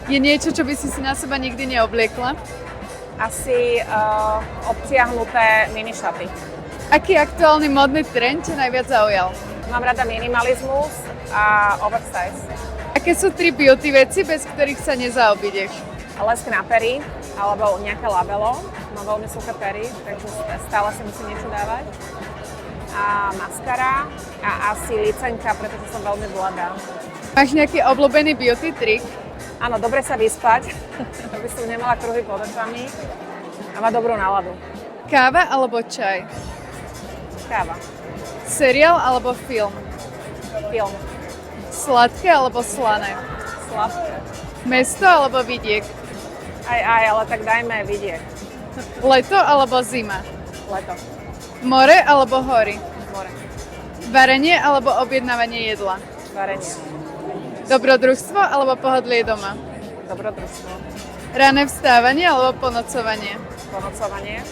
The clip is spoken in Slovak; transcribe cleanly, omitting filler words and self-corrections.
Je niečo, čo by si na seba nikdy neobliekla? Asi obsiahnuté minišaty. Aký aktuálny modný trend ťa najviac zaujal? Mám rada minimalizmus a oversize. Aké sú 3 beauty veci, bez ktorých sa nezaobídeš? Lesk na pery alebo nejaké labelo. Mám veľmi suché pery, takže stále si musím niečo dávať. A maskara a asi licenka, pretože som veľmi bladá. Máš nejaký obľúbený beauty trik? Áno, dobre sa vyspať, aby som nemala kruhy pod očami a má dobrú náladu. Káva alebo čaj? Káva. Seriál alebo film? Film. Sladké alebo slané? Sladké. Mesto alebo vidiek? Aj, ale tak dajme vidiek. Leto alebo zima? Leto. More alebo hory? More. Varenie alebo objednávanie jedla? Varenie. Dobrodružstvo alebo pohodlie doma? Dobrodružstvo. Rané vstávanie alebo ponocovanie? Ponocovanie.